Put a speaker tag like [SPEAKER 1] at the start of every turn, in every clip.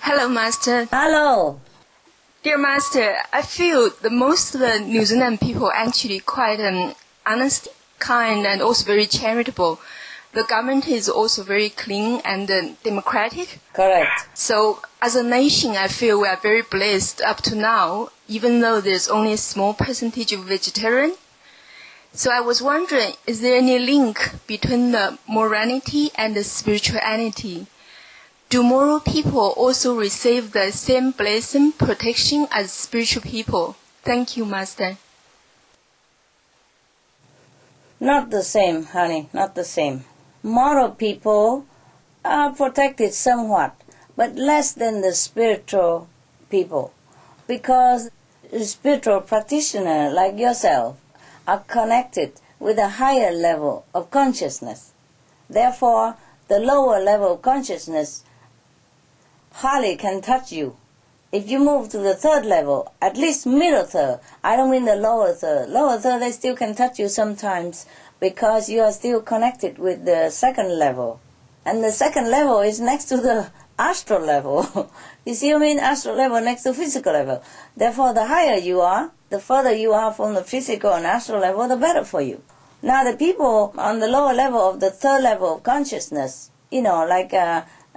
[SPEAKER 1] Hello, Master.
[SPEAKER 2] Hello.
[SPEAKER 1] Dear Master, I feel that most of the New Zealand people are actually quite honest, kind, and also very charitable. The government is also very clean and democratic.
[SPEAKER 2] Correct.
[SPEAKER 1] So, as a nation, I feel we are very blessed up to now, even though there's only a small percentage of vegetarian. So I was wondering, is there any link between the morality and the spirituality? Do moral people also receive the same blessing, protection as spiritual people? Thank you, Master.
[SPEAKER 2] Not the same, honey, not the same. Moral people are protected somewhat, but less than the spiritual people. Because spiritual practitioners like yourself are connected with a higher level of consciousness. Therefore, the lower level of consciousness hardly can touch you. If you move to the third level, at least middle third, I don't mean the lower third. Lower third, they still can touch you sometimes because you are still connected with the second level. And the second level is next to the astral level. You see what I mean? Astral level next to physical level. Therefore, the higher you are, the further you are from the physical and astral level, the better for you. Now, the people on the lower level of the third level of consciousness, like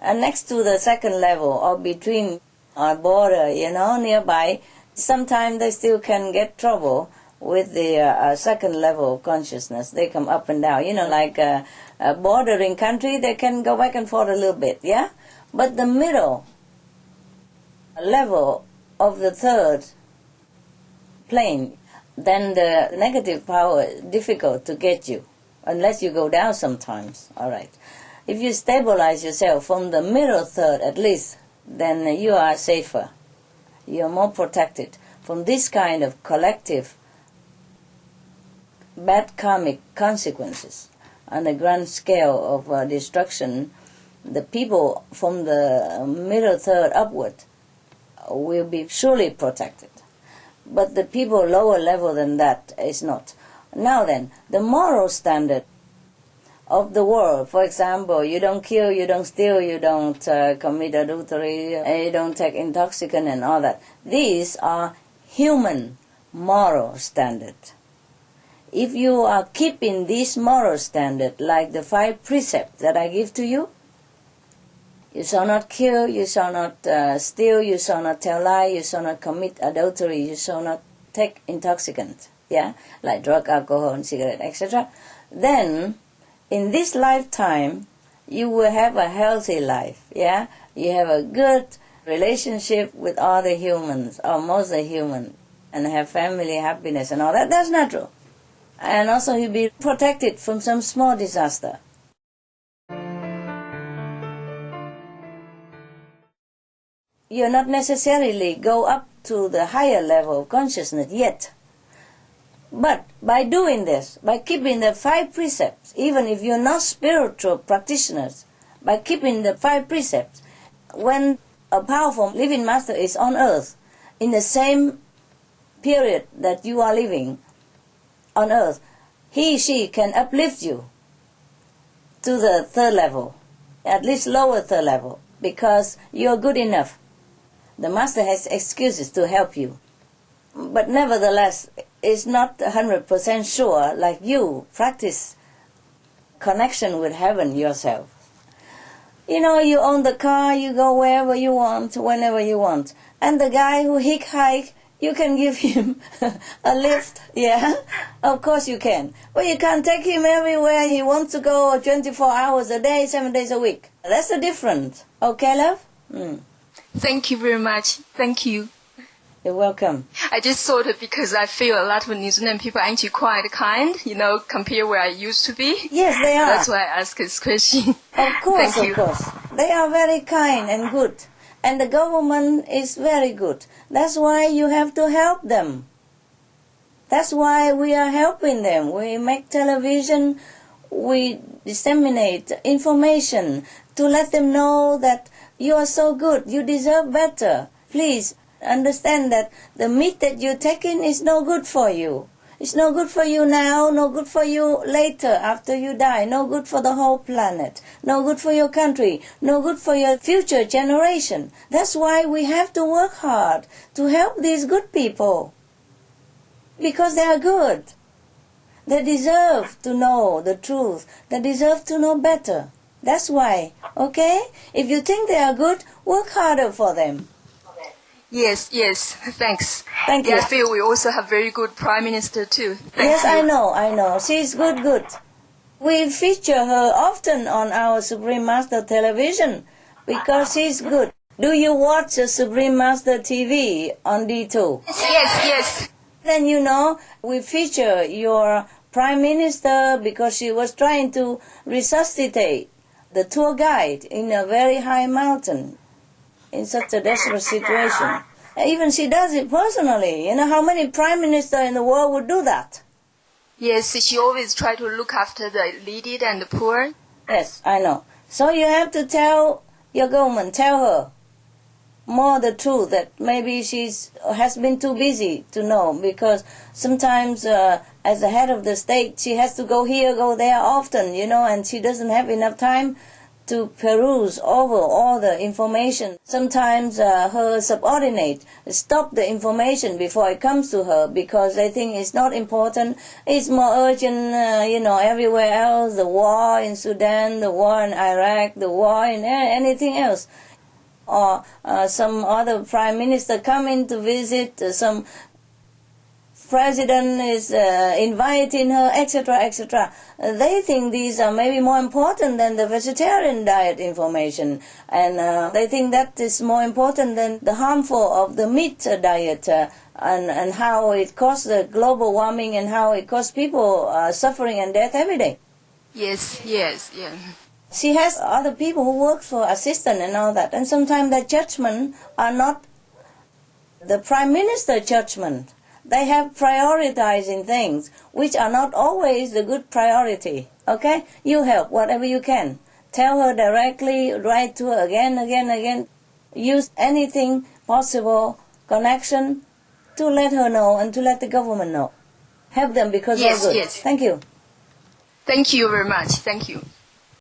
[SPEAKER 2] next to the second level or between or border, nearby, sometimes they still can get trouble with the second level of consciousness. They come up and down, like a bordering country, they can go back and forth a little bit, yeah? But the middle level of the third plane, then the negative power is difficult to get you, unless you go down sometimes, all right. If you stabilize yourself from the middle third at least, then you are safer. You are more protected from this kind of collective bad karmic consequences on a grand scale of destruction. The people from the middle third upward will be surely protected. But the people lower level than that is not. Now then, the moral standard of the world, for example, you don't kill, you don't steal, you don't commit adultery, you don't take intoxicant and all that. These are human moral standards. If you are keeping this moral standard, like the 5 precepts that I give to you, you shall not kill, you shall not steal, you shall not tell lies, you shall not commit adultery, you shall not take intoxicant, like drug, alcohol, and cigarette, etc. Then, in this lifetime, you will have a healthy life, You have a good relationship with all the humans, or most of the humans, and have family happiness and all that. That's natural. And also you'll be protected from some small disaster. You'll not necessarily go up to the higher level of consciousness yet. But by doing this, by keeping the 5 precepts, even if you're not spiritual practitioners, by keeping the 5 precepts, when a powerful living master is on earth, in the same period that you are living on earth, she can uplift you to the third level, at least lower third level, because you're good enough. The master has excuses to help you. But nevertheless, it's not 100% sure, like you practice connection with heaven yourself. You own the car, you go wherever you want, whenever you want. And the guy who hitchhike, you can give him a lift, Of course you can. But you can't take him everywhere he wants to go 24 hours a day, 7 days a week. That's the difference. Okay, love?
[SPEAKER 1] Thank you very much. Thank you.
[SPEAKER 2] You're welcome.
[SPEAKER 1] I just thought it because I feel a lot of New Zealand people are actually quite kind, compared where I used to be.
[SPEAKER 2] Yes, they are.
[SPEAKER 1] That's why I asked this question.
[SPEAKER 2] Of course,
[SPEAKER 1] Thank you.
[SPEAKER 2] Of course. They are very kind and good. And the government is very good. That's why you have to help them. That's why we are helping them. We make television, we disseminate information to let them know that you are so good, you deserve better. Please understand that the meat that you're taking is no good for you. It's no good for you now, no good for you later after you die, no good for the whole planet, no good for your country, no good for your future generation. That's why we have to work hard to help these good people. Because they are good. They deserve to know the truth. They deserve to know better. That's why, okay? If you think they are good, work harder for them.
[SPEAKER 1] Yes, thanks.
[SPEAKER 2] Thank you.
[SPEAKER 1] I feel we also have very good Prime Minister too.
[SPEAKER 2] Yes, I know. She's good. We feature her often on our Supreme Master television because she's good. Do you watch the Supreme Master TV on D2?
[SPEAKER 1] Yes.
[SPEAKER 2] Then we feature your Prime Minister because she was trying to resuscitate the tour guide in a very high mountain in such a desperate situation. Even she does it personally. How many Prime Ministers in the world would do that?
[SPEAKER 1] Yes, she always tries to look after the needy and the poor.
[SPEAKER 2] Yes, I know. So you have to tell your government, tell her more the truth, that maybe has been too busy to know, because sometimes as the head of the state she has to go here, go there often, and she doesn't have enough time to peruse over all the information. Sometimes her subordinate stop the information before it comes to her because they think it's not important, it's more urgent, everywhere else, the war in Sudan, the war in Iraq, the war in anything else. Or some other prime minister coming to visit, some president is inviting her, etc. They think these are maybe more important than the vegetarian diet information, and they think that is more important than the harmful of the meat diet and how it causes the global warming and how it causes people suffering and death every day.
[SPEAKER 1] Yes.
[SPEAKER 2] She has other people who work for assistant and all that, and sometimes their judgment are not the Prime Minister judgment. They have prioritizing things which are not always the good priority. Okay? You help whatever you can. Tell her directly, write to her again. Use anything possible, connection, to let her know and to let the government know. Help them because they're good.
[SPEAKER 1] Yes.
[SPEAKER 2] Thank you.
[SPEAKER 1] Thank you very much. Thank you.